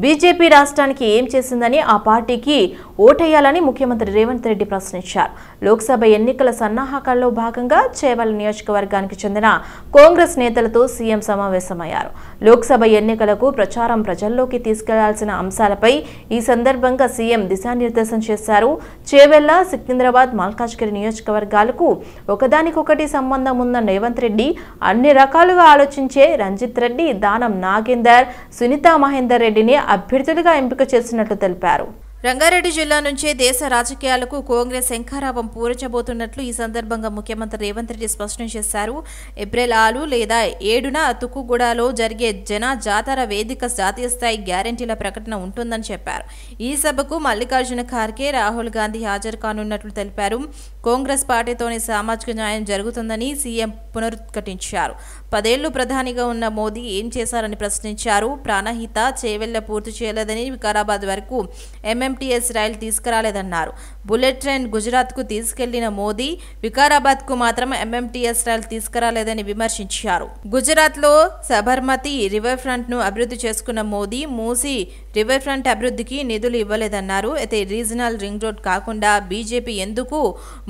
BJP రాష్ట్రానికి ఏం చేసిందని ఆ పార్టీకి ఓటేయాలని ముఖ్యమంత్రి రేవంత్ రెడ్డి ప్రశ్నించారు. లోక్సభ ఎన్నికల సన్నాహకాల్లో భాగంగా చేవెళ్ల నియోజకవర్గానికి చెందిన కాంగ్రెస్ నేతలతో సీఎం సమావేశమయ్యారు. లోక్సభ ఎన్నికలకు ప్రచారం ప్రజల్లోకి తీసుకెళ్లాల్సిన అంశాలపై ఈ సందర్భంగా సీఎం దిశానిర్దేశం చేశారు. చేవెళ్ల, సికింద్రాబాద్, మల్కాజ్గిరి నియోజకవర్గాలకు ఒకదానికొకటి సంబంధం ఉన్న రేవంత్ రెడ్డి అన్ని రకాలుగా ఆలోచించే రంజిత్ రెడ్డి, దానం నాగేందర్, సునీతా మహేందర్ రెడ్డిని అభ్యర్థులుగా ఎంపిక చేసినట్లు తెలిపారు. రంగారెడ్డి జిల్లా నుంచే దేశ రాజకీయాలకు కాంగ్రెస్ శంఖారావం పూరించబోతున్నట్లు ఈ సందర్భంగా ముఖ్యమంత్రి రేవంత్ రెడ్డి స్పష్టం చేశారు. ఏప్రిల్ 6 లేదా 7న తుక్కుగూడలో జరిగే జన జాతర వేదిక జాతీయ స్థాయి గ్యారంటీల ప్రకటన ఉంటుందని చెప్పారు. ఈ సభకు మల్లికార్జున ఖార్గే, రాహుల్ గాంధీ హాజరు కానున్నట్లు తెలిపారు. కాంగ్రెస్ పార్టీతోనే సామాజిక న్యాయం జరుగుతుందని సీఎం పునరుద్ఘాటించారు. 10 ఏళ్లు ప్రధానిగా ఉన్న మోదీ ఏం చేశారని ప్రశ్నించారు. ప్రాణహిత చేవెళ్ల పూర్తి చేయలేదని, వికారాబాద్ వరకు ఎంఎంటీఎస్ రైలు తీసుకురాలేదన్నారు. బుల్లెట్ ట్రైన్ గుజరాత్కు తీసుకెళ్లిన మోదీ వికారాబాద్కు మాత్రం ఎంఎంటీఎస్ రైలు తీసుకురాలేదని విమర్శించారు. గుజరాత్లో సబర్మతి రివర్ ఫ్రంట్ ను అభివృద్ధి చేసుకున్న మోదీ మూసీ రివర్ ఫ్రంట్ అభివృద్ధికి నిధులు ఇవ్వలేదన్నారు. అయితే రీజనల్ రింగ్ రోడ్ కాకుండా బీజేపీ ఎందుకు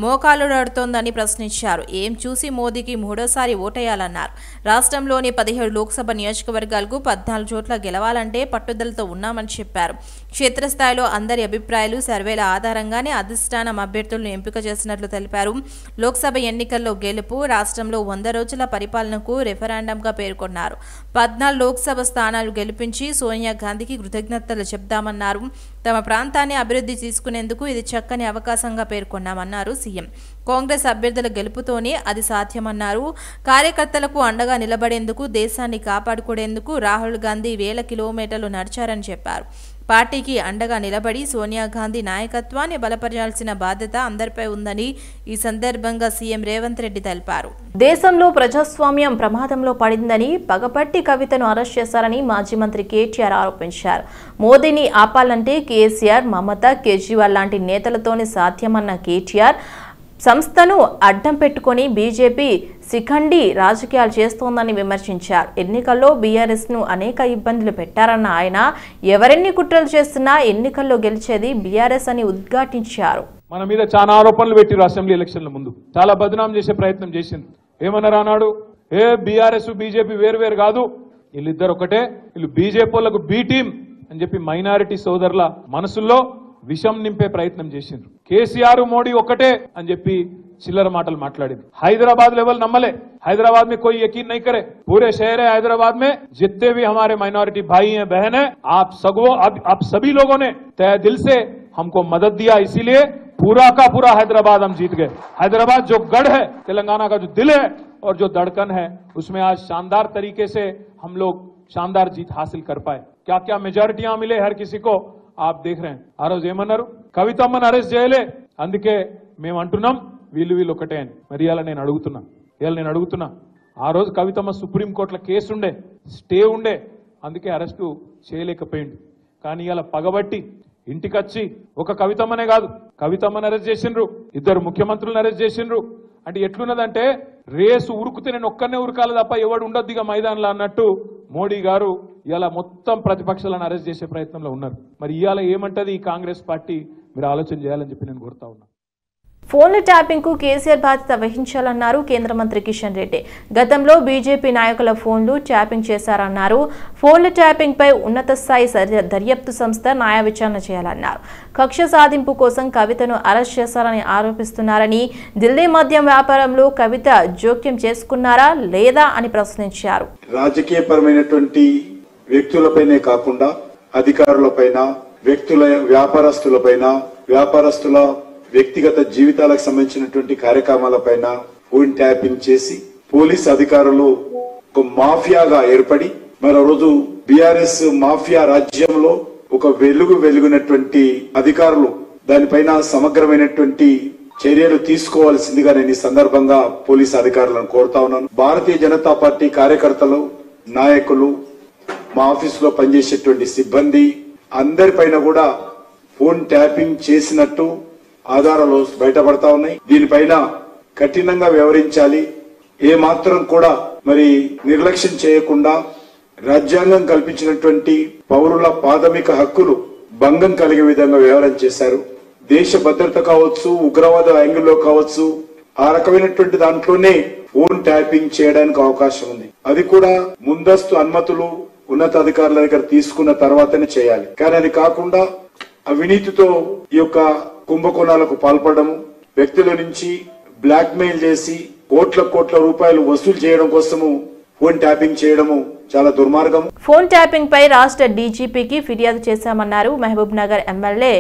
మోకాలుడాడుతోందని ప్రశ్నించారు. ఏం చూసి మోదీకి మూడోసారి ఓటేయాలన్నారు. రాష్ట్రంలోని 17 లోక్సభ నియోజకవర్గాలకు 14 చోట్ల గెలవాలంటే పట్టుదలతో ఉన్నామని చెప్పారు. క్షేత్రస్థాయిలో అందరి అభిప్రాయాలు, సర్వేల ఆధారంగానే అధిష్టానం అభ్యర్థులను ఎంపిక చేసినట్లు తెలిపారు. లోక్సభ ఎన్నికల్లో గెలుపు రాష్ట్రంలో 100 రోజుల పరిపాలనకు రెఫరెండంగా పేర్కొన్నారు. 14 లోక్సభ స్థానాలు గెలిపించి సోనియా గాంధీకి కృతజ్ఞతలు చెప్తామన్నారు. తమ ప్రాంతాన్ని అభివృద్ధి తీసుకునేందుకు ఇది చక్కని అవకాశంగా పేర్కొన్నామన్నారు సీఎం. కాంగ్రెస్ అభ్యర్థుల గెలుపుతోనే అది సాధ్యమన్నారు. కార్యకర్తలకు అండగా నిలబడేందుకు, దేశాన్ని కాపాడుకునేందుకు రాహుల్ గాంధీ వేల కిలోమీటర్లు నడిచారని చెప్పారు. పార్టీకి అండగా నిలబడి సోనియా గాంధీ నాయకత్వాన్ని బలపరచాల్సిన బాధ్యత అందరిపై ఉందని ఈ సందర్భంగా సీఎం రేవంత్ రెడ్డి తెలిపారు. దేశంలో ప్రజాస్వామ్యం ప్రమాదంలో పడిందని పగపట్టి కవితను అరెస్ట్ చేశారని మాజీ మంత్రి కేటీఆర్ ఆరోపించారు. మోదీని ఆపాలంటే కేసీఆర్, మమత, కేజ్రీవాల్ లాంటి నేతలతోనే సాధ్యమన్న కేటీఆర్ సంస్థను అడ్డం పెట్టుకుని బీజేపీ శిఖండి రాజకీయాలు చేస్తోందని విమర్శించారు. ఎన్నికల్లో బీఆర్ఎస్ను అనేక ఇబ్బందులు పెట్టారన్న ఆయన ఎవరెన్ని కుట్రలు చేస్తున్నా ఎన్నికల్లో గెలిచేది బీఆర్ఎస్ అని ఉద్ఘాటించారు. మన మీద చాలా ఆరోపణలు పెట్టిరు. అసెంబ్లీ ఎలక్షన్ల ముందు చాలా బదనాం చేసే ప్రయత్నం చేసింది. ఏమన్నారు అన్నాడు, బీఆర్ఎస్ బీజేపీ వేరు కాదు, వీళ్ళిద్దరు ఒకటే, వీళ్ళు బీజేపీ వాళ్ళకు బీ టీం అని చెప్పి మైనారిటీ సోదరుల మనసుల్లో విషం నింపే ప్రయత్నం చేసిండ్రు. కేసీఆర్ మోడీ ఒకటే అని చెప్పి చిల్లర మాటలు మాట్లాడింది. हैदराबाद लेवल नमले, हैदराबाद में कोई यकीन नहीं करे, पूरे शहर है हैदराबाद में जितने भी हमारे माइनॉरिटी भाई हैं, बहन हैं, आप सभी लोगों ने तय दिल से हमको मदद दिया, इसीलिए पूरा का पूरा हैदराबाद हम जीत गए। हैदराबाद जो गढ़ है, तेलंगाना का जो दिल है और जो धड़कन है, उसमें आज शानदार तरीके से हम लोग शानदार जीत हासिल कर पाए। क्या क्या मेजॉरिटियां मिले हर किसी को आप देख रहे हैं. ఆ రోజు ఏమన్నారు, కవితమ్మను అరెస్ట్ చేయలే, అందుకే మేము అంటున్నాం వీళ్ళు ఒకటే అని. మరి ఇవాళ నేను అడుగుతున్నా ఆ రోజు కవితమ్మ సుప్రీంకోర్టులో కేసు ఉండే, స్టే ఉండే, అందుకే అరెస్టు చేయలేకపోయింది. కానీ ఇవాళ పగబట్టి ఇంటికొచ్చి ఒక కవితమ్మనే కాదు, కవితమ్మను అరెస్ట్ చేసిండ్రు, 2 ముఖ్యమంత్రులను అరెస్ట్ చేసిండ్రు. అంటే ఎట్లున్నదంటే రేసు ఉరుకుతే నేను ఒక్కనే ఉరకాలి తప్ప ఎవడు ఉండొద్దు ఇక మైదానంలో అన్నట్టు మోడీ గారు ఇలా మొత్తం ప్రతిపక్షాలను అరెస్ట్ చేసే ప్రయత్నంలో ఉన్నారు. మరి ఇవాళ ఏమంటది ఈ కాంగ్రెస్ పార్టీ, మీరు ఆలోచన చేయాలని చెప్పి నేను కోరుతా ఉన్నా. ఫోన్ల ట్యాపింగ్ కు కేసీఆర్ బాధ్యత వహించాలన్నారు కేంద్ర మంత్రి కిషన్ రెడ్డి. గతంలో బీజేపీ నాయకుల ఫోన్లు ట్యాపింగ్ చేశారన్నారు. ఫోన్ల ట్యాపింగ్ పై ఉన్నత స్థాయి దర్యాప్తు సంస్థ న్యాయ విచారణ చేయాలన్నారు. కక్ష సాధింపు కోసం కవితను అరెస్ట్ చేశారని ఆరోపిస్తున్నారని, ఢిల్లీ మద్యం వ్యాపారంలో కవిత జోక్యం చేసుకున్నారా లేదా అని ప్రశ్నించారు. రాజకీయపరమైనటువంటి వ్యక్తులపైనే కాకుండా అధికారులపైన, వ్యక్తుల వ్యాపారస్తుల వ్యక్తిగత జీవితాలకు సంబంధించినటువంటి కార్యక్రమాలపైన ఫోన్ ట్యాపింగ్ చేసి పోలీస్ అధికారులు ఒక మాఫియాగా ఏర్పడి మరో రోజు బీఆర్ఎస్ మాఫియా రాజ్యంలో ఒక వెలుగునటువంటి అధికారులు దానిపైన సమగ్రమైనటువంటి చర్యలు తీసుకోవాల్సిందిగా నేను ఈ సందర్భంగా పోలీస్ అధికారులను కోరుతా ఉన్నాను. భారతీయ జనతా పార్టీ కార్యకర్తలు, నాయకులు, మా ఆఫీసులో పనిచేసేటువంటి సిబ్బంది అందరిపైన కూడా ఫోన్ ట్యాపింగ్ చేసినట్టు ఆధారాలు బయటపడతా ఉన్నాయి. దీనిపైన కఠినంగా వ్యవహరించాలి. ఏ మాత్రం కూడా నిర్లక్ష్యం చేయకుండా రాజ్యాంగం కల్పించినటువంటి పౌరుల ప్రాథమిక హక్కులు భంగం కలిగే విధంగా వ్యవహారం చేశారు. దేశ భద్రత కావచ్చు, ఉగ్రవాద యాంగిల్లో కావచ్చు, ఆ రకమైనటువంటి దాంట్లోనే ఫోన్ ట్యాపింగ్ చేయడానికి అవకాశం ఉంది. అది కూడా ముందస్తు అనుమతులు ఉన్నతాధికారుల దగ్గర తీసుకున్న తర్వాతనే చేయాలి. కానీ అది కాకుండా అవినీతితో ఈ యొక్క కుంభకోణాలకు పాల్పడము, వ్యక్తుల నుంచి బ్లాక్ మెయిల్ చేసి కోట్ల రూపాయలు వసూలు చేయడం కోసము ఫోన్ ట్యాపింగ్ చేయడము చాలా దుర్మార్గం. ఫోన్ ట్యాపింగ్ పై రాష్ట్ర డీజీపీకి ఫిర్యాదు చేశామన్నారు మహబూబ్ నగర్ ఎమ్మెల్యే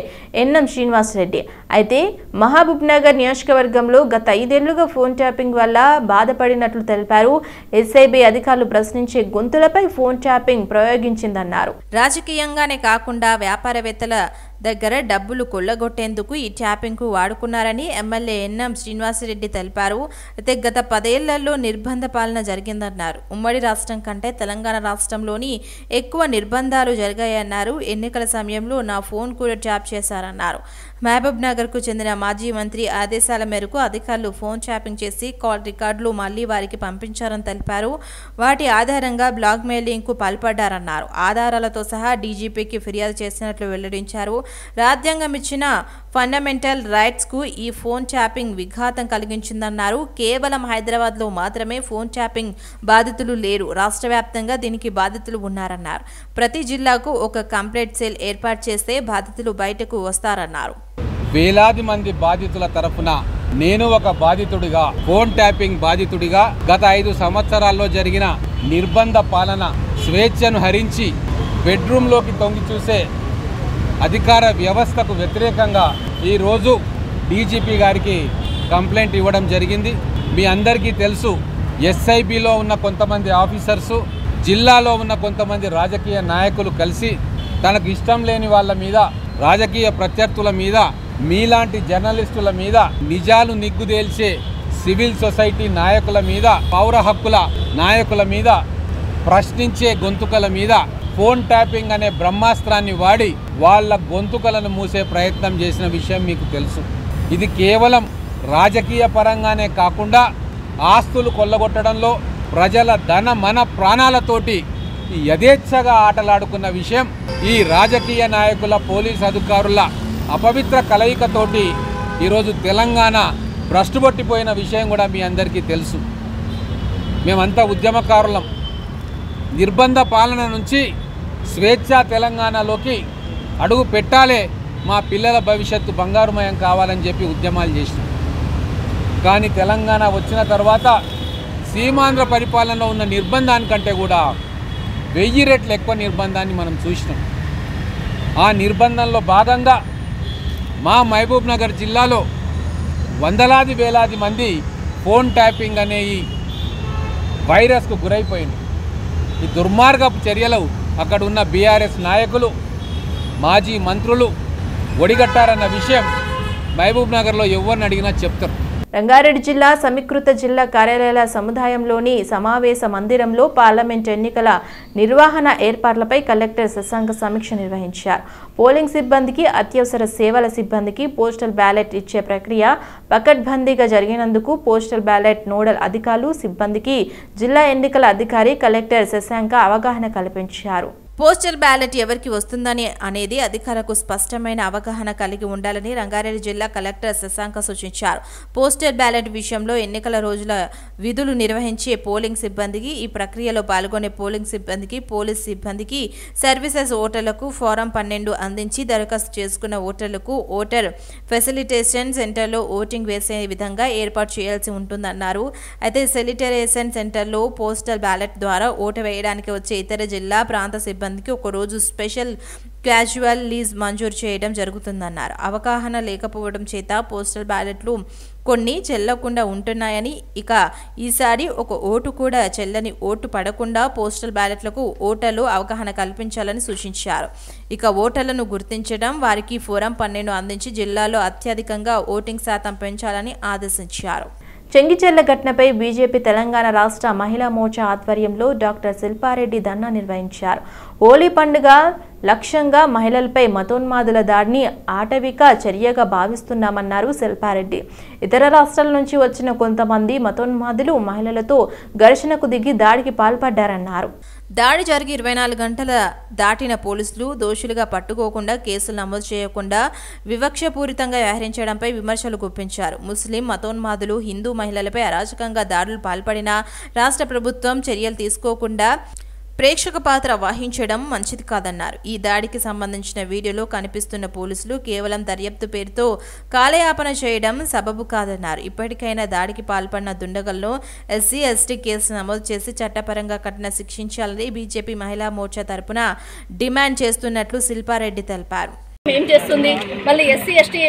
ఎన్ఎం శ్రీనివాస్ రెడ్డి. అయితే మహబూబ్ నగర్ నియోజకవర్గంలో గత 5 ఏళ్లుగా ఫోన్ ట్యాపింగ్ వల్ల బాధపడినట్లు తెలిపారు. ఎస్ఐబి అధికారులు ప్రశ్నించే గొంతులపై ఫోన్ ట్యాపింగ్ ప్రయోగించిందన్నారు. రాజకీయంగానే కాకుండా వ్యాపారవేత్తల దగ్గర డబ్బులు కొల్లగొట్టేందుకు ఈ ట్యాపింగ్ కు వాడుకున్నారని ఎమ్మెల్యే ఎన్ఎం శ్రీనివాసరెడ్డి తెలిపారు. అయితే గత 10 ఏళ్లలో నిర్బంధ పాలన జరిగిందన్నారు. ఉమ్మడి రాష్ట్రం కంటే తెలంగాణ రాష్ట్రంలోని ఎక్కువ నిర్బంధాలు జరిగాయన్నారు. ఎన్నికల సమయంలో నా ఫోన్ కూడా ట్యాప్ చేశారన్నారు. మహబూబ్ నగర్ కు చెందిన మాజీ మంత్రి ఆదేశాల మేరకు అధికారులు ఫోన్ ట్యాపింగ్ చేసి కాల్ రికార్డులు మళ్లీ వారికి పంపించారని తెలిపారు. వాటి ఆధారంగా బ్లాక్ మెయిలింగ్ కు పాల్పడ్డారన్నారు. ఆధారాలతో సహా డీజీపీకి ఫిర్యాదు చేసినట్లు వెల్లడించారు. రాజ్యాంగం ఇచ్చిన ఫండమెంటల్ రైట్స్ కు ఈ ఫోన్ ట్యాపింగ్ విఘాతం కలిగించిందన్నారు. కేవలం హైదరాబాద్ లో మాత్రమే ఫోన్ ట్యాపింగ్ బాధితులు లేరు, రాష్ట్ర వ్యాప్తంగా దీనికి బాధితులు ఉన్నారన్నారు. ప్రతి జిల్లాకు ఒక కంప్లైంట్ సెల్ ఏర్పాటు చేస్తే బాధితులు బయటకు వస్తారన్నారు. వేలాది మంది బాధితుల తరఫున నేను ఒక బాధితుడిగా, ఫోన్ ట్యాపింగ్ బాధితుడిగా గత 5 సంవత్సరాల్లో జరిగిన నిర్బంధ పాలన, స్వేచ్ఛను హరించి బెడ్రూమ్లోకి తొంగి చూసే అధికార వ్యవస్థకు వ్యతిరేకంగా ఈరోజు డీజీపీ గారికి కంప్లైంట్ ఇవ్వడం జరిగింది. మీ అందరికీ తెలుసు, ఎస్ఐబిలో ఉన్న కొంతమంది ఆఫీసర్సు, జిల్లాలో ఉన్న కొంతమంది రాజకీయ నాయకులు కలిసి తనకు ఇష్టం లేని వాళ్ళ మీద, రాజకీయ ప్రత్యర్థుల మీద, మీలాంటి జర్నలిస్టుల మీద, నిజాలు నిగ్గుదేల్చే సివిల్ సొసైటీ నాయకుల మీద, పౌర హక్కుల నాయకుల మీద, ప్రశ్నించే గొంతుకల మీద ఫోన్ ట్యాపింగ్ అనే బ్రహ్మాస్త్రాన్ని వాడి వాళ్ళ గొంతుకలను మూసే ప్రయత్నం చేసిన విషయం మీకు తెలుసు. ఇది కేవలం రాజకీయ పరంగానే కాకుండా ఆస్తులు కొల్లగొట్టడంలో ప్రజల ధన మన ప్రాణాలతోటి యథేచ్ఛగా ఆటలాడుకున్న విషయం ఈ రాజకీయ నాయకుల, పోలీసు అధికారుల అపవిత్ర కలయికతోటి ఈరోజు తెలంగాణ భ్రష్టుపట్టిపోయిన విషయం కూడా మీ అందరికీ తెలుసు. మేమంతా ఉద్యమకారులం. నిర్బంధ పాలన నుంచి స్వేచ్ఛా తెలంగాణలోకి అడుగు పెట్టాలే, మా పిల్లల భవిష్యత్తు బంగారుమయం కావాలని చెప్పి ఉద్యమాలు చేసినాం. కానీ తెలంగాణ వచ్చిన తర్వాత సీమాంధ్ర పరిపాలనలో ఉన్న నిర్బంధానికంటే కూడా 1000 రెట్లు ఎక్కువ నిర్బంధాన్ని మనం చూసినాం. ఆ నిర్బంధంలో భాగంగా మా మహబూబ్ నగర్ జిల్లాలో వందలాది వేలాది మంది ఫోన్ ట్యాపింగ్ అనే ఈ వైరస్కు గురైపోయింది. ఈ దుర్మార్గపు చర్యలు అక్కడ ఉన్న బీఆర్ఎస్ నాయకులు, మాజీ మంత్రులు ఒడిగట్టారన్న విషయం మహబూబ్ నగర్లో ఎవరిని అడిగినా చెప్తారు. రంగారెడ్డి జిల్లా సమీకృత జిల్లా కార్యాలయాల సముదాయంలోని సమావేశ మందిరంలో పార్లమెంట్ ఎన్నికల నిర్వహణ ఏర్పాట్లపై కలెక్టర్ శశాంక సమీక్ష నిర్వహించారు. పోలింగ్ సిబ్బందికి, అత్యవసర సేవల సిబ్బందికి పోస్టల్ బ్యాలెట్ ఇచ్చే ప్రక్రియ పకడ్బందీగా జరిగినందుకు పోస్టల్ బ్యాలెట్ నోడల్ అధికారులు, సిబ్బందికి జిల్లా ఎన్నికల అధికారి కలెక్టర్ శశాంక అవగాహన కల్పించారు. పోస్టల్ బ్యాలెట్ ఎవరికి వస్తుందని అనేది అధికారులకు స్పష్టమైన అవగాహన కలిగి ఉండాలని రంగారెడ్డి జిల్లా కలెక్టర్ శశాంక సూచించారు. పోస్టల్ బ్యాలెట్ విషయంలో ఎన్నికల రోజుల విధులు నిర్వహించే పోలింగ్ సిబ్బందికి, ఈ ప్రక్రియలో పాల్గొనే పోలింగ్ సిబ్బందికి, పోలీస్ సిబ్బందికి, సర్వీసెస్ ఓటర్లకు ఫారం 12 అందించి దరఖాస్తు చేసుకున్న ఓటర్లకు ఓటర్ ఫెసిలిటేషన్ సెంటర్లో ఓటింగ్ వేసే విధంగా ఏర్పాటు చేయాల్సి ఉంటుందన్నారు. అయితే ఫెసిలిటేషన్ సెంటర్లో పోస్టల్ బ్యాలెట్ ద్వారా ఓటు వేయడానికి వచ్చే ఇతర జిల్లా, ప్రాంత సిబ్బంది ఒక రోజు స్పెషల్ క్యాజువల్ లీజ్ మంజూరు చేయడం జరుగుతుందన్నారు. అవగాహన లేకపోవడం చేత పోస్టల్ బ్యాలెట్లు కొన్ని చెల్లకుండా ఉంటున్నాయని, ఇక ఈసారి ఒక ఓటు కూడా చెల్లని ఓటు పడకుండా పోస్టల్ బ్యాలెట్లకు ఓటర్లు అవగాహన కల్పించాలని సూచించారు. ఇక ఓటర్లను గుర్తించడం, వారికి ఫారం 12 అందించి జిల్లాలో అత్యధికంగా ఓటింగ్ శాతం పెంచాలని ఆదేశించారు. చెంగిచెర్ల ఘటనపై బీజేపీ తెలంగాణ రాష్ట్ర మహిళా మోర్చా ఆధ్వర్యంలో డాక్టర్ శిల్పారెడ్డి ధర్నా నిర్వహించారు. హోలీ పండుగ లక్ష్యంగా మహిళలపై మతోన్మాదుల దాడిని ఆటవిక చర్యగా భావిస్తున్నామన్నారు శిల్పారెడ్డి. ఇతర రాష్ట్రాల నుంచి వచ్చిన కొంతమంది మతోన్మాదులు మహిళలతో ఘర్షణకు దిగి దాడికి పాల్పడ్డారన్నారు. దాడి జరిగి 24 గంటల దాటిన పోలీసులు దోషులుగా పట్టుకోకుండా కేసులు నమోదు చేయకుండా వివక్షపూరితంగా వ్యవహరించడంపై విమర్శలు గుప్పించారు. ముస్లిం మతోన్మాదులు హిందూ మహిళలపై అరాచకంగా దాడులు పాల్పడినా రాష్ట్ర ప్రభుత్వం చర్యలు తీసుకోకుండా ప్రేక్షక పాత్ర వహించడం మంచిది కాదన్నారు. ఈ దాడికి సంబంధించిన వీడియోలో కనిపిస్తున్న పోలీసులు కేవలం దర్యాప్తు పేరుతో కాలయాపన చేయడం సబబు కాదన్నారు. ఇప్పటికైనా దాడికి పాల్పడిన దుండగులను ఎస్సీ ఎస్టీ కేసు నమోదు చేసి చట్టపరంగా కఠిన శిక్షించాలని బీజేపీ మహిళా మోర్చా తరపున డిమాండ్ చేస్తున్నట్లు శిల్పారెడ్డి తెలిపారు. ఏం చేస్తుంది మళ్ళీ ఎస్సీ ఎస్టీ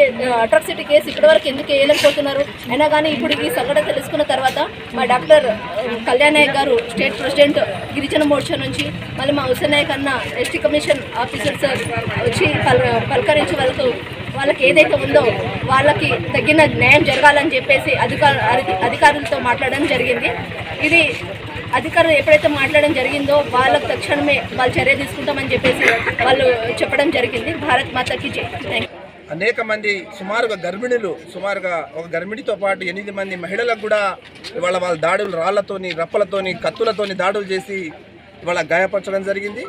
అట్రాసిటీ కేసు ఇప్పటివరకు ఎందుకు వేయలేకపోతున్నారు? అయినా కానీ ఇప్పుడు ఈ సంఘటన తెలుసుకున్న తర్వాత మా డాక్టర్ కళ్యాణ్ నాయక్ గారు స్టేట్ ప్రెసిడెంట్ గిరిజన మోర్చా నుంచి మళ్ళీ మా హుసేన్ నాయక్ అన్న ఎస్టీ కమిషన్ ఆఫీసర్స్ వచ్చి పలకరించి వాళ్ళకి ఏదైతే ఉందో వాళ్ళకి తగిన న్యాయం జరగాలని చెప్పేసి అధికారులతో మాట్లాడడం జరిగింది. ఇది అధికారులు ఎప్పుడైతే మాట్లాడడం జరిగిందో వాళ్ళకు తక్షణమే వాళ్ళు చర్య తీసుకుంటామని చెప్పేసి వాళ్ళు చెప్పడం జరిగింది. భారత్ మాతకి జై. అనేక మంది సుమారుగా ఒక గర్భిణితో పాటు 8 మంది మహిళలకు కూడా ఇవాళ వాళ్ళ దాడులు రాళ్లతోని రప్పలతోని కత్తులతోని దాడులు చేసి ఇవాళ గాయపరచడం జరిగింది.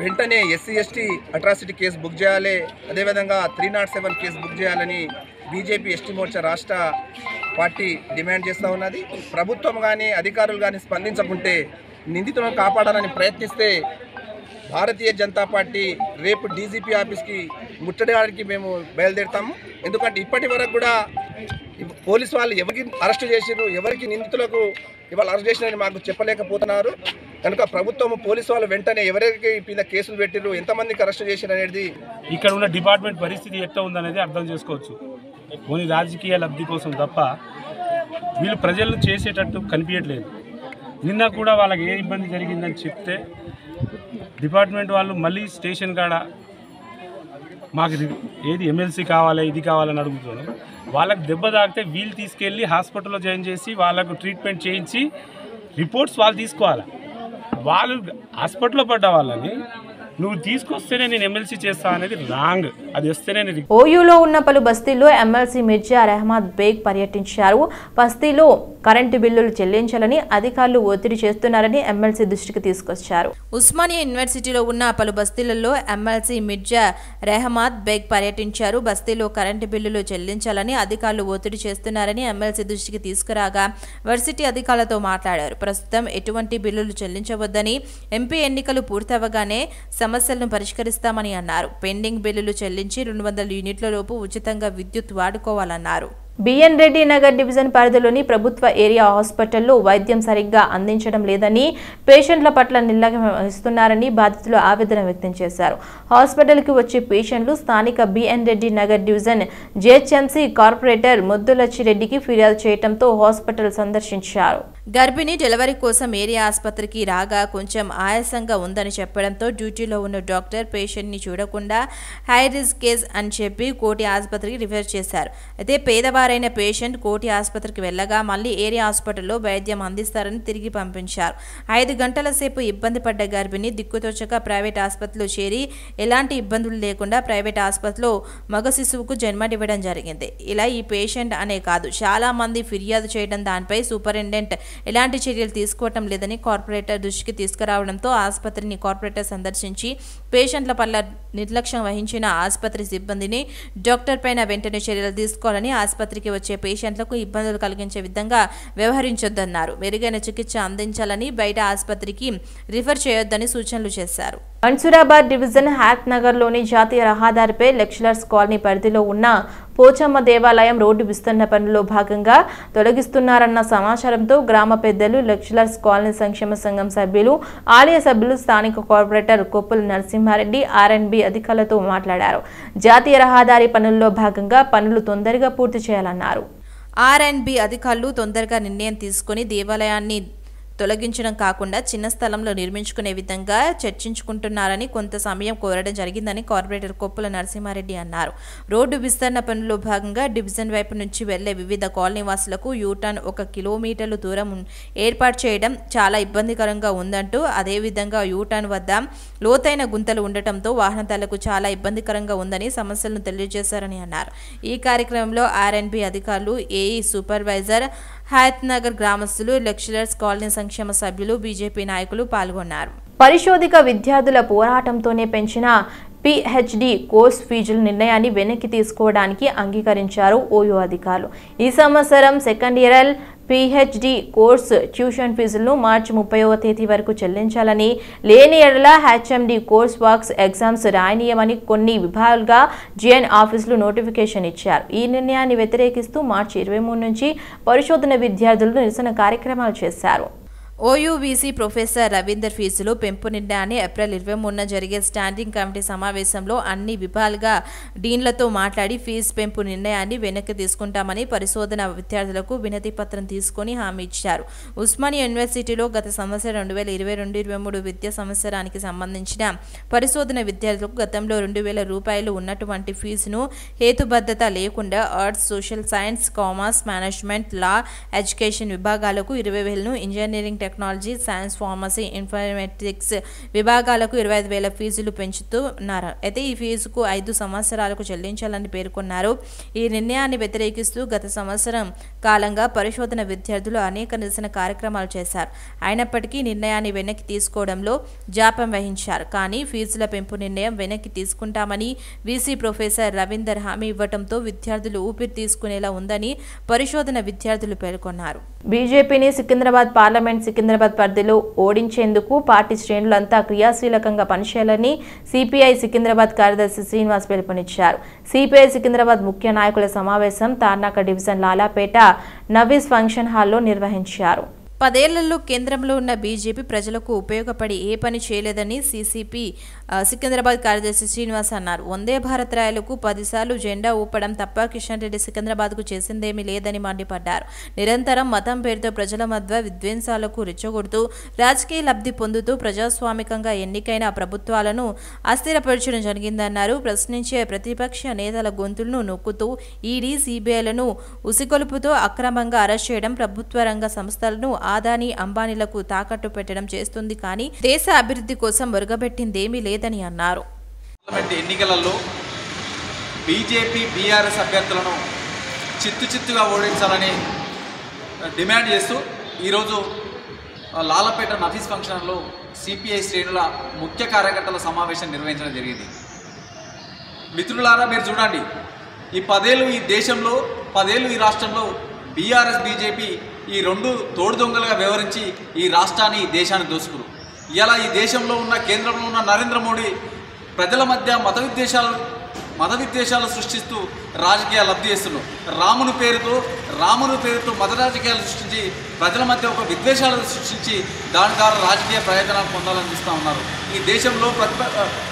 వెంటనే SC ST atrocity case book చేయాలి, అదేవిధంగా 307 కేసు బుక్ చేయాలని బీజేపీ ఎస్టీ మోర్చా రాష్ట్ర పార్టీ డిమాండ్ చేస్తూ ఉన్నది. ప్రభుత్వం కానీ అధికారులు కానీ స్పందించకుంటే నిందితులను కాపాడాలని ప్రయత్నిస్తే భారతీయ జనతా పార్టీ రేపు డీజీపీ ఆఫీస్కి ముట్టడానికి మేము బయలుదేరుతాము. ఎందుకంటే ఇప్పటి వరకు కూడా పోలీసు వాళ్ళు ఎవరికి అరెస్టు చేసిరు, ఎవరికి నిందితులకు ఇవాళ అరెస్ట్ చేసినని మాకు చెప్పలేకపోతున్నారు. కనుక ప్రభుత్వం పోలీసు వాళ్ళు వెంటనే ఎవరికి మీద కేసులు పెట్టిరు, ఎంతమందికి అరెస్ట్ చేసిరు అనేది ఇక్కడ ఉన్న డిపార్ట్మెంట్ పరిస్థితి ఎట్లా ఉందనేది అర్థం చేసుకోవచ్చు. కొన్ని రాజకీయ లబ్ధి కోసం తప్ప వీళ్ళు ప్రజలను చేసేటట్టు కనిపించట్లేదు. నిన్న కూడా వాళ్ళకి ఏ ఇబ్బంది జరిగిందని చెప్తే డిపార్ట్మెంట్ వాళ్ళు మళ్ళీ స్టేషన్ కాడ మాకు ఏది ఎమ్మెల్సీ కావాలి ఇది కావాలని అడుగుతున్నారు. వాళ్ళకి దెబ్బ తాకితే వీళ్ళు తీసుకెళ్ళి హాస్పిటల్లో జాయిన్ చేసి వాళ్ళకు ట్రీట్మెంట్ చేయించి రిపోర్ట్స్ వాళ్ళు తీసుకోవాలి. వాళ్ళు హాస్పిటల్లో పడ్డ వాళ్ళని నువ్వు తీసుకొస్తేనే నేను ఎమ్మెల్సీ చేస్తా అనేది రాంగ్. అది వస్తేనే ఓయూలో ఉన్న పలు బస్తీల్లో ఎమ్మెల్సీ మిర్జా రెహమద్ బేగ్ పర్యటించారు. బస్తీలో కరెంటు బిల్లులు చెల్లించాలని అధికారులు ఒత్తిడి చేస్తున్నారని ఎమ్మెల్సీ దృష్టికి తీసుకొచ్చారు. ఉస్మానియా యూనివర్సిటీలో ఉన్న పలు బస్తీలలో ఎమ్మెల్సీ మిర్జా రెహమద్ బేగ్ పర్యటించారు. బస్తీలో కరెంటు బిల్లులు చెల్లించాలని అధికారులు ఒత్తిడి చేస్తున్నారని ఎమ్మెల్సీ దృష్టికి తీసుకురాగా వర్సిటీ అధికారులతో మాట్లాడారు. ప్రస్తుతం ఎటువంటి బిల్లులు చెల్లించవద్దని, ఎంపీ ఎన్నికలు పూర్తవగానే సమస్యలను పరిష్కరిస్తామని అన్నారు. పెండింగ్ బిల్లులు చెల్లించి 200 యూనిట్ల లోపు ఉచితంగా విద్యుత్ వాడుకోవాలన్నారు. బిఎన్ రెడ్డి నగర్ డివిజన్ పరిధిలోని ప్రభుత్వ ఏరియా హాస్పిటల్లో వైద్యం సరిగ్గా అందించడం లేదని, పేషెంట్ల పట్ల నిర్లక్ష్యం వహిస్తున్నారని బాధితులు ఆవేదన వ్యక్తం చేశారు. హాస్పిటల్కి వచ్చే పేషెంట్లు స్థానిక BN Reddy Nagar division GHMC corporator ముద్దులచ్చిరెడ్డికి ఫిర్యాదు చేయడంతో హాస్పిటల్ సందర్శించారు. గర్భిణి డెలివరీ కోసం ఏరియా ఆసుపత్రికి రాగా కొంచెం ఆయాసంగా ఉందని చెప్పడంతో డ్యూటీలో ఉన్న డాక్టర్ పేషెంట్ని చూడకుండా హై రిస్క్ కేస్ అని చెప్పి కోటి ఆసుపత్రికి రిఫర్ చేశారు. అయితే పేదవారైన పేషెంట్ కోటి ఆసుపత్రికి వెళ్ళగా మళ్ళీ ఏరియా హాస్పిటల్లో వైద్యం అందిస్తారని తిరిగి పంపించారు. 5 గంటల సేపు ఇబ్బంది పడ్డ గర్భిణి దిక్కుతోచక ప్రైవేట్ ఆసుపత్రిలో చేరి ఎలాంటి ఇబ్బందులు లేకుండా ప్రైవేట్ ఆసుపత్రిలో మగ శిశువుకు జన్మనివ్వడం జరిగింది. ఇలా ఈ పేషెంట్ అనే కాదు చాలా మంది ఫిర్యాదు చేయడం, దానిపై సూపరింటెండెంట్ ఎలాంటి చర్యలు తీసుకోవటం లేదని కార్పొరేటర్ దృష్టికి తీసుకురావడంతో ఆసుపత్రిని కార్పొరేటర్ సందర్శించి పేషెంట్ల పట్ల నిర్లక్ష్యం వహించిన ఆసుపత్రి సిబ్బందిని డాక్టర్ పైన వెంటనే చర్యలు తీసుకోవాలని, ఆసుపత్రికి వచ్చే పేషెంట్లకు ఇబ్బందులు కలిగించే విధంగా వ్యవహరించొద్దన్నారు. మెరుగైన చికిత్స అందించాలని, బయట ఆసుపత్రికి రిఫర్ చేయొద్దని సూచనలు చేశారు. మన్సూరాబాద్ డివిజన్ హ్యాక్ నగర్లోని జాతీయ రహదారిపై లెక్చరర్స్ కాలనీ పరిధిలో ఉన్న పోచమ్మ దేవాలయం రోడ్డు విస్తరణ పనుల్లో భాగంగా తొలగిస్తున్నారన్న సమాచారంతో గ్రామ పెద్దలు, లెక్చరర్స్ కాలనీ సంక్షేమ సంఘం సభ్యులు, ఆలయ సభ్యులు స్థానిక కార్పొరేటర్ కొప్పుల నరసింహారెడ్డి ఆర్ఎండ్బి అధికారులతో మాట్లాడారు. జాతీయ రహదారి పనుల్లో భాగంగా పనులు తొందరగా పూర్తి చేయాలన్నారు. ఆర్ఎండ్బి అధికారులు తొందరగా నిర్ణయం తీసుకుని దేవాలయాన్ని తొలగించడం కాకుండా చిన్న స్థలంలో నిర్మించుకునే విధంగా చర్చించుకుంటున్నారని కొంత సమయం కోరడం జరిగిందని కార్పొరేటర్ కొప్పుల నరసింహారెడ్డి అన్నారు. రోడ్డు విస్తరణ పనుల్లో భాగంగా డివిజన్ వైపు నుంచి వెళ్లే వివిధ కాలనీ వాసులకు యూటర్న్ 1 కిలోమీటర్లు దూరం ఏర్పాటు చేయడం చాలా ఇబ్బందికరంగా ఉందంటూ, అదేవిధంగా యూటర్న్ వద్ద లోతైన గుంతలు ఉండటంతో వాహనదారులకు చాలా ఇబ్బందికరంగా ఉందని సమస్యలను తెలియజేశారని అన్నారు. ఈ కార్యక్రమంలో ఆర్ఎన్బి అధికారులు, ఏఈ సూపర్వైజర్ హయత్ నగర్ గ్రామస్తులు, లెక్చరర్స్ కాలనీ సంక్షేమ సభ్యులు, బీజేపీ నాయకులు పాల్గొన్నారు. పరిశోధిక విద్యార్థుల పోరాటంతోనే పెంచిన PhD కోర్స్ ఫీజుల నిర్ణయాన్ని వెనక్కి తీసుకోవడానికి అంగీకరించారు ఓయూ అధికారులు. ఈ సంవత్సరం second year PhD course tuition ఫీజులను మార్చి 30వ తేదీ వరకు చెల్లించాలని, లేని ఎడల HMD కోర్స్ వర్క్స్ ఎగ్జామ్స్ రాయనీయమని కొన్ని విభాగాలుగా GN ఆఫీసులు నోటిఫికేషన్ ఇచ్చారు. ఈ నిర్ణయాన్ని వ్యతిరేకిస్తూ మార్చి 23 నుంచి పరిశోధన విద్యార్థులు నిరసన కార్యక్రమాలు చేశారు. OUBC ప్రొఫెసర్ రవీందర్ ఫీజులు పెంపు నిర్ణయాన్ని ఏప్రిల్ 23న జరిగే స్టాండింగ్ కమిటీ సమావేశంలో అన్ని విభాగాల డీన్లతో మాట్లాడి ఫీజు పెంపు నిర్ణయాన్ని వెనక్కి తీసుకుంటామని పరిశోధన విద్యార్థులకు వినతి పత్రం తీసుకుని హామీ ఇచ్చారు. ఉస్మానియా యూనివర్సిటీలో గత సంవత్సరం 2022-23 విద్యా సంవత్సరానికి సంబంధించిన పరిశోధన విద్యార్థులకు గతంలో 2000 రూపాయలు ఉన్నటువంటి ఫీజును హేతుబద్ధత లేకుండా arts, social science, commerce, management, law, education విభాగాలకు 20,000ను, engineering, technology, science, pharmacy, informatics విభాగాలకు 25,000 ఫీజులు పెంచుతున్నారు. అయితే ఈ ఫీజుకు 5 సంవత్సరాలకు చెల్లించాలని పేర్కొన్నారు. ఈ నిర్ణయాన్ని వ్యతిరేకిస్తూ గత సంవత్సరం కాలంగా పరిశోధన విద్యార్థులు అనేక నిరసన కార్యక్రమాలు చేశారు. అయినప్పటికీ నిర్ణయాన్ని వెనక్కి తీసుకోవడంలో జాప్యం వహించారు. కానీ ఫీజుల పెంపు నిర్ణయం వెనక్కి తీసుకుంటామని వీసీ ప్రొఫెసర్ రవీందర్ హామీ ఇవ్వడంతో విద్యార్థులు ఊపిరి తీసుకునేలా ఉందని పరిశోధన విద్యార్థులు పేర్కొన్నారు. బీజేపీని సికింద్రాబాద్ పార్లమెంట్ సికింద్రాబాద్ పరిధిలో ఓడించేందుకు పార్టీ శ్రేణులంతా క్రియాశీలకంగా పనిచేయాలని సిపిఐ సికింద్రాబాద్ కార్యదర్శి శ్రీనివాస్ పిలుపునిచ్చారు. సిపిఐ సికింద్రాబాద్ ముఖ్య నాయకుల సమావేశం తార్నాక డివిజన్ లాలాపేట నవీస్ ఫంక్షన్ హాల్లో నిర్వహించారు. 10 ఏళ్లలో కేంద్రంలో ఉన్న బీజేపీ ప్రజలకు ఉపయోగపడి ఏ పని చేయలేదని సిసిపి సికింద్రాబాద్ కార్యదర్శి శ్రీనివాస్ అన్నారు. వందే భారత్ రైలుకు 10 సార్లు జెండా ఊపడం తప్ప కిషన్ రెడ్డి సికింద్రాబాద్కు చేసిందేమీ లేదని మండిపడ్డారు. నిరంతరం మతం పేరుతో ప్రజల మధ్య విధ్వంసాలకు రెచ్చగొడుతూ రాజకీయ లబ్ధి పొందుతూ ప్రజాస్వామికంగా ఎన్నికైన ప్రభుత్వాలను అస్థిరపరచడం జరిగిందన్నారు. ప్రశ్నించే ప్రతిపక్ష నేతల గొంతులను నొక్కుతూ ఈడీ, సిబిఐలను ఉసిగొలుపుతూ అక్రమంగా అరెస్ట్ చేయడం ప్రభుత్వ రంగ సంస్థలను ఆదాని, అంబానీలకు తాకట్టు పెట్టడం చేస్తుంది కానీ దేశ అభివృద్ధి కోసం ఒరగబెట్టిందేమీ లేదని అన్నారు. ఎన్నికలలో బీజేపీ, బీఆర్ఎస్ అభ్యర్థులను చిత్తుగా ఓడించాలని డిమాండ్ చేస్తూ ఈరోజు లాలపేట నఫీస్ ఫంక్షన్లో సిపిఐ శ్రేణుల ముఖ్య కార్యకర్తల సమావేశం నిర్వహించడం జరిగింది. మిత్రులారా, మీరు చూడండి, ఈ 10 ఏళ్ళు ఈ దేశంలో, 10 ఏళ్ళు ఈ రాష్ట్రంలో బీఆర్ఎస్, బీజేపీ ఈ రెండు తోడు దొంగలుగా వ్యవహరించి ఈ రాష్ట్రాన్ని, ఈ దేశాన్ని దోసుకురు. ఇలా ఈ దేశంలో ఉన్న, కేంద్రంలో ఉన్న నరేంద్ర మోడీ ప్రజల మధ్య మత విద్వేషాలు సృష్టిస్తూ రాజకీయ లబ్ధి చేస్తున్నారు. రాముని పేరుతో మత రాజకీయాలు సృష్టించి ప్రజల మధ్య ఒక విద్వేషాలను సృష్టించి దాని ద్వారా రాజకీయ ప్రయోజనాలు పొందాలని చూస్తూ ఉన్నారు. ఈ దేశంలో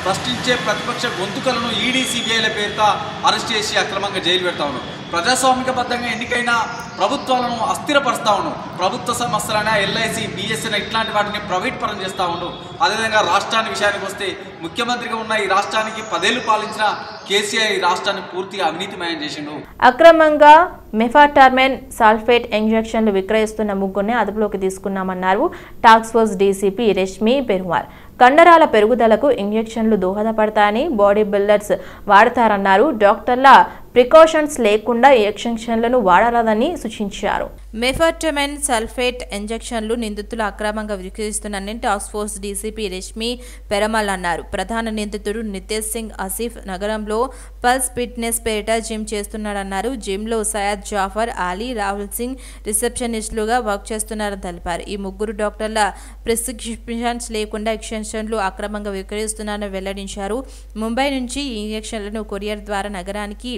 ప్రశ్నించే ప్రతిపక్ష గొంతుకలను ఈడీ, సిబిఐల పేరుతో అరెస్ట్ చేసి అక్రమంగా జైలు పెడతా ఉన్నారు. ప్రజాస్వామికబద్ధంగా ఎన్నికైన ప్రభుత్వాలను అస్థిరపరుస్తూ ఉన్నాం. ప్రభుత్వ సంస్థలైన ఎల్ఐసి, బిఎస్ఎన్ ఇట్లాంటి వాటిని ప్రైవేట్ పరం చేస్తూ ఉన్నాం. అదేవిధంగా రాష్ట్రాన్ని విషయానికి వస్తే ముఖ్యమంత్రిగా ఉన్న ఈ రాష్ట్రానికి 10 ఏళ్లు పాలించిన కేసీఆర్ ఈ రాష్ట్రాన్ని పూర్తిగా అవినీతిమయం చేసిండు. అక్రమంగా మెఫాటార్మెన్ సల్ఫేట్ ఇంజెక్షన్లు విక్రయిస్తున్న ముగ్గురిని అదుపులోకి తీసుకున్నామన్నారు task force DCP Rashmi Perumal. కండరాల పెరుగుదలకు ఇంజెక్షన్లు దోహదపడతాయని, బాడీ బిల్డర్స్ వాడతారన్నారు. డాక్టర్ల ప్రికాషన్స్ లేకుండా ఇంజెక్షన్లను వాడరాదని సూచించారు. మెఫాటార్మెన్ సల్ఫేట్ ఇంజెక్షన్లు నిందితులు అక్రమంగా విక్రయిస్తున్నారని task force DCP Rashmi Perumal అన్నారు. ప్రధాన నిందితుడు నితేష్ సింగ్ ఆసిఫ్ నగరంలో పల్స్ ఫిట్నెస్ పేరిట జిమ్ చేస్తున్నాడన్నారు. జిమ్లో సయ్యద్ జాఫర్, అలీ, రాహుల్ సింగ్ రిసెప్షనిస్టులుగా వర్క్ చేస్తున్నారని తెలిపారు. ఈ ముగ్గురు డాక్టర్ల ప్రిస్క్రిప్షన్స్ లేకుండా ఇంజెక్షన్లు అక్రమంగా విక్రయిస్తున్నారని వెల్లడించారు. ముంబై నుంచి ఈ ఇంజెక్షన్లను కొరియర్ ద్వారా నగరానికి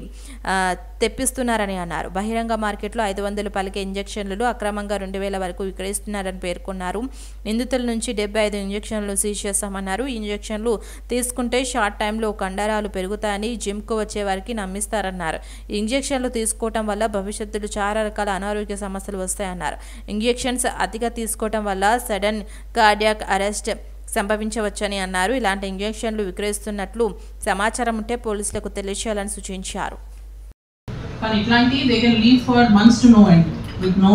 తెప్పిస్తున్నారని అన్నారు. బహిరంగ మార్కెట్లో 500 పలికే ఇంజెక్షన్లు అక్రమంగా 2,000 వరకు విక్రయిస్తున్నారని పేర్కొన్నారు. నిందితుల నుంచి 75 ఇంజెక్షన్లు సీజ్ చేస్తామన్నారు. ఇంజెక్షన్లు తీసుకుంటే షార్ట్ టైంలో కండరాలు పెరుగుతాయని జిమ్కు వచ్చే వారికి నమ్మిస్తారన్నారు. ఇంజెక్షన్లు తీసుకోవటం వల్ల భవిష్యత్తులో చాలా రకాల అనారోగ్య సమస్యలు వస్తాయన్నారు. ఇంజెక్షన్స్ అతిగా తీసుకోవటం వల్ల సడన్ కార్డియాక్ అరెస్ట్ సంభవించవచ్చని అన్నారు. ఇలాంటి ఇంజెక్షన్లు విక్రయిస్తున్నట్లు సమాచారం ఉంటే పోలీసులకు తెలియజేయాలని సూచించారు. కానీ ఇట్లాంటి they can leave for months to no end with no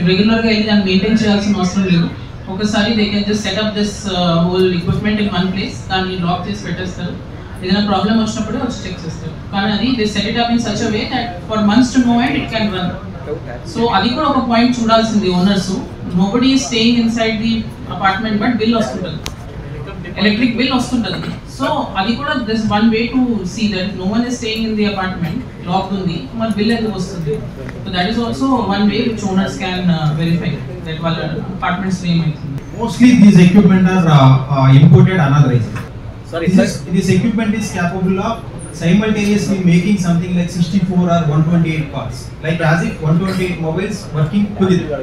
రెగ్యులర్గా వెళ్ళి దాన్ని మెయింటైన్ చేయాల్సిన అవసరం లేదు. ఒకసారి they can just set up this whole equipment in one place, దాన్ని లాక్ చేసి పెట్టేస్తారు. ఏదైనా ప్రాబ్లం వచ్చినప్పుడు వచ్చి చెక్ చేస్తారు. కానీ అది they set it up in such a way that for months to no end it can run. So అది కూడా ఒక పాయింట్ చూడాల్సింది owners. Nobody is staying inside the apartment but bill వస్తుంటుంది, ఎలక్ట్రిక్ బిల్ వస్తుంటుంది. So అది కూడా this one way to see that no one is staying in the apartment, lock ఉంది, మరి బిల్ ఎందుకు వస్తుంది. So that is also one way which owners can verify that వాళ్ళ apartments ఏమైతుంది. Mostly these equipment are imported unauthorized. Sorry, this equipment is capable of simultaneously making something like 64 or 128 parts, like as if 128 mobiles working together.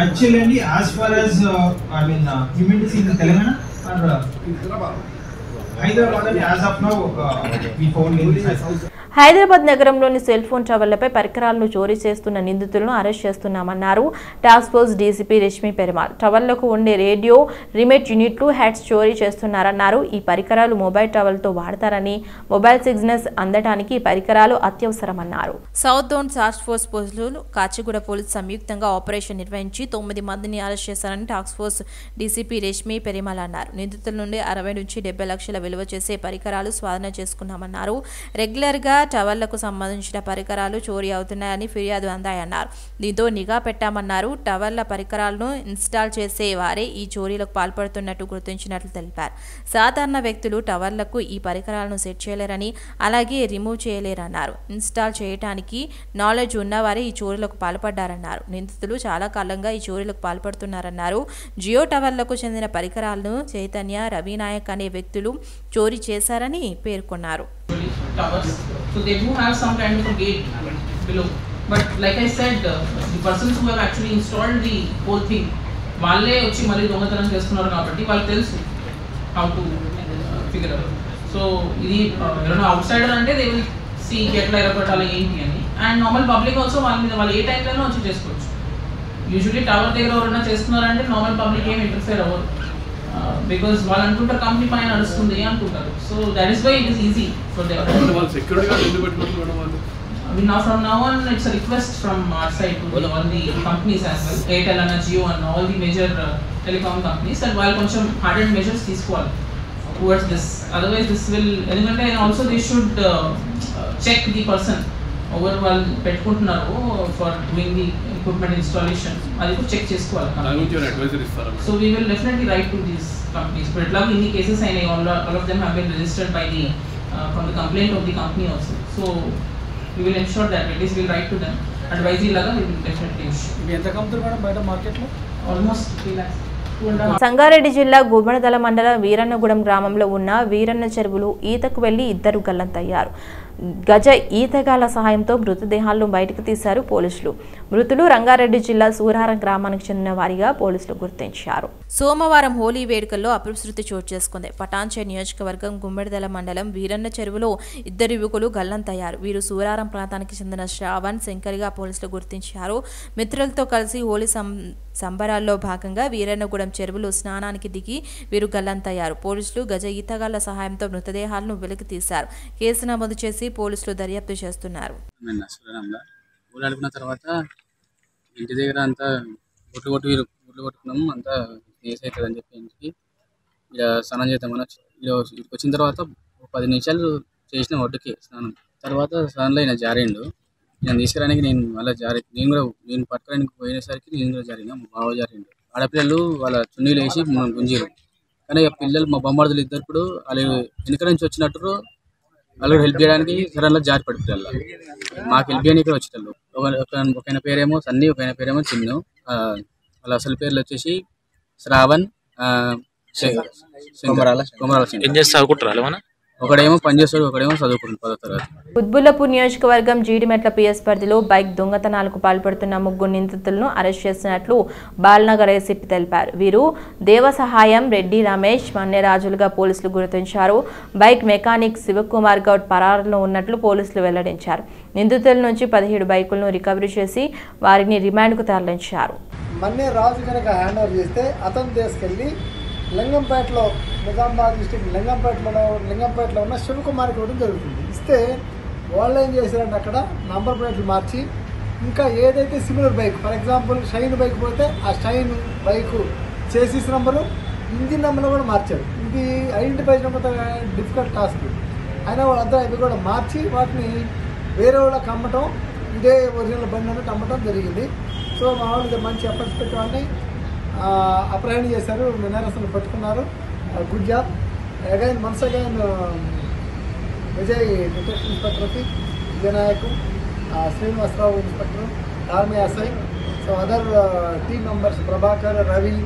Actually, as far as humidity in Telangana or Hyderabad, as of now, we found in this house. Hyderabad నగరంలోని cell phone టవర్లపై పరికరాలను చోరీ చేస్తున్న నిందితులను arrest చేస్తున్నామన్నారు task force DCP Rashmi Perumal. టవర్లకు ఉండే radio remote యూనిట్లు హెడ్స్ చోరీ చేస్తున్నారన్నారు. ఈ పరికరాలు మొబైల్ టవర్లతో వాడతారని, మొబైల్ సిగ్నల్స్ అందడానికి ఈ పరికరాలు అత్యవసరమన్నారు. సౌత్ జోన్ టాస్క్ ఫోర్స్ పోలీసులు కాచిగూడ పోలీసు సంయుక్తంగా ఆపరేషన్ నిర్వహించి 9 మందిని అరెస్ట్ చేశారని task force DCP Rashmi Perumal అన్నారు. నిందితుల నుండి 60 నుంచి 70 లక్షల విలువ చేసే పరికరాలు స్వాధీనం చేసుకున్నామన్నారు. రెగ్యులర్గా టవర్లకు సంబంధించిన పరికరాలు చోరీ అవుతున్నాయని ఫిర్యాదు అందాయన్నారు. దీంతో నిఘా పెట్టామన్నారు. టవర్ల పరికరాలను ఇన్స్టాల్ చేసే వారే ఈ చోరీలకు పాల్పడుతున్నట్టు గుర్తించినట్లు తెలిపారు. సాధారణ వ్యక్తులు టవర్లకు ఈ పరికరాలను సెట్ చేయలేరని, అలాగే రిమూవ్ చేయలేరన్నారు. ఇన్స్టాల్ చేయడానికి నాలెడ్జ్ ఉన్నవారే ఈ చోరీలకు పాల్పడ్డారన్నారు. నిందితులు చాలా కాలంగా ఈ చోరీలకు పాల్పడుతున్నారన్నారు. జియో టవర్లకు చెందిన పరికరాలను చైతన్య, రవినాయక్ అనే వ్యక్తులు చోరీ చేశారని పేర్కొన్నారు. Towers, so they do have some kind of a gate below, but like I said, the persons who have actually installed the whole thing, వాళ్ళే వచ్చి మళ్ళీ దొంగతనం చేస్తున్నారు కాబట్టి వాళ్ళకి తెలుసు how to figure out. So ఇది ఎవరైనా అవుట్ సైడర్ అంటే దే విల్ సీ ఎట్లా ఎరగొట్టాలి ఏంటి అని, అండ్ నార్మల్ పబ్లిక్ ఆల్సో వాళ్ళ మీద వాళ్ళు ఏ టైంలోనూ వచ్చి చేసుకోవచ్చు. యూజువలీ టవర్ దగ్గర ఎవరైనా చేస్తున్నారంటే నార్మల్ పబ్లిక్ ఏం ఇంటర్ఫేర్ అవ్వరు, బికాస్ వాళ్ళు అనుకుంటారు కంపెనీ పైన నడుస్తుంది అనుకుంటారు. So that is why it is easy for them. From now on, it's a request from our side to all the companies as well, Airtel and Jio and all the major telecom companies, that while కొంచెం hardened measures తీసుకోవాలి towards this. Otherwise, this will ఎందుకంటే also they should check the person over వాళ్ళు పెట్టుకుంటున్నారు for doing the equipment installation, అది కూడా check చేసుకోవాలి. So we will definitely write to these companies. But ఎట్లా ఇన్ని కేసెస్ అయినాయి, all of them have been registered by the from the complaint of the company also. So we will ensure that at least we will write to them. Advisory laga we will definitely issue. ఎంత కమ్ముతారు madam బయట market లో? Almost 3 lakhs. Sangareddy జిల్లా గుమ్మడిదల మండలం వీరన్నగూడెం గ్రామంలో ఉన్న వీరన్న చెరువులో ఈతకు వెళ్లి 2 గల్లంతయ్యారు. గజ ఈతగాళ్ల సహాయంతో మృతదేహాలను బయటకు తీశారు పోలీసులు. మృతులు రంగారెడ్డి జిల్లా సూరారం గ్రామానికి చెందిన వారిగా పోలీసులు గుర్తించారు. సోమవారం హోలీ వేడుకల్లో అపశృతి చోటు చేసుకుంది. పటాన్చెరు నియోజకవర్గం గుమ్మడిదల మండలం వీరన్న చెరువులో 2 యువకులు గల్లంతయ్యారు. వీరు సూరారం ప్రాంతానికి చెందిన శ్రావణ్, శంకర్గా పోలీసులు గుర్తించారు. మిత్రులతో కలిసి హోలీ సంబరాల్లో భాగంగా వీరన్నగూడెం చెరువులో స్నానానికి దిగి వీరు గల్లంతయ్యారు. పోలీసులు గజ ఈతగాళ్ల సహాయంతో మృతదేహాలను వెలికి తీశారు. కేసు నమోదు చేసి పోలీసులు దర్యాప్తు చేస్తున్నారు. తర్వాత ఇంటి దగ్గర అంతా గుట్లు కొట్టుకున్నాము, అంతా కేసు అవుతుంది అని చెప్పి ఇంటికి ఇలా స్నానం చేద్దామని ఇక్కడికి వచ్చిన తర్వాత 10 నిమిషాలు చేసిన ఒడ్డుకి స్నానం. తర్వాత స్నానంలో ఆయన జారిండు. నేను తీసుకురానికి నేను మళ్ళీ నేను పట్టుకోవడానికి పోయేసరికి నేను కూడా జారిన, మా బావ జారిండు. ఆడపిల్లలు వాళ్ళ చున్నీలు వేసి గుంజీరు. కానీ పిల్లలు మా బొమ్మడుదలు ఇద్దరు ఇప్పుడు వాళ్ళు వెనుక నుంచి వచ్చినట్టు వాళ్ళు హెల్ప్ చేయడానికి సడన్గా జారి పడిపోయారు. మాకు హెల్ప్ చేయడానికి వచ్చేటప్పుడు ఒకైన పేరేమో సన్నీ, ఒకైన పేరేమో చిన్ను. వాళ్ళ అసలు పేర్లు వచ్చేసి శ్రావణ్, ఒకడేమో పనిచేస్తాడు, ఒకడేమో చదువుకుంటాడు 10వ తరగతి. ఉద్బుల్లపూర్ నియోజకవర్గం జీడిమెట్ల పిఎస్ పరిధిలో బైక్ దొంగతనాలకు పాల్పడుతున్న 3 నిందితులను అరెస్ట్ చేసినట్లు బాల్నగర్ ఏసీపీ తెలిపారు. వీరు దేవసహాయం, రెడ్డి రమేష్, మన్నెరాజులుగా పోలీసులు గుర్తించారు. బైక్ మెకానిక్ శివకుమార్ గౌడ్ పరారులో ఉన్నట్లు పోలీసులు వెల్లడించారు. నిందితుల నుంచి 17 బైకులను రికవరీ చేసి వారిని రిమాండ్కు తరలించారు. మన్నెరాజు కనుక హ్యాండ్ ఓవర్ చేస్తే అతను తీసుకెళ్లి లింగంపేటలో, నిజామాబాద్ డిస్ట్రిక్ట్ లింగంపేటలో ఉన్న శివకుమార్కి ఇవ్వడం జరుగుతుంది. ఇస్తే వాళ్ళు ఏం చేశారంటే అక్కడ నంబర్ ప్లేట్లు మార్చి ఇంకా ఏదైతే similar bike, for example shine bike పోతే ఆ shine bike chassis number, engine number కూడా మార్చారు. ఇది ఐడెంటిఫై చేయడం డిఫికల్ట్ టాస్క్ అయినా వాళ్ళంతా ఇవి కూడా మార్చి వాటిని వేరే వాళ్ళకి అమ్మటం, ఇదే ఒరిజినల్ బండి అన్నట్టు అమ్మటం జరిగింది. సో మా వాళ్ళు మంచి ఎఫర్ట్స్ పెట్టి వాళ్ళని అప్రహణ చేశారు, నేరస్తులు పట్టుకున్నారు. Good job. Again once again Vijay detective ఇన్స్పెక్టర్కి, విజయనాయకు, Srinivasarao inspector, army SI, so other team members Prabhakar, Ravi,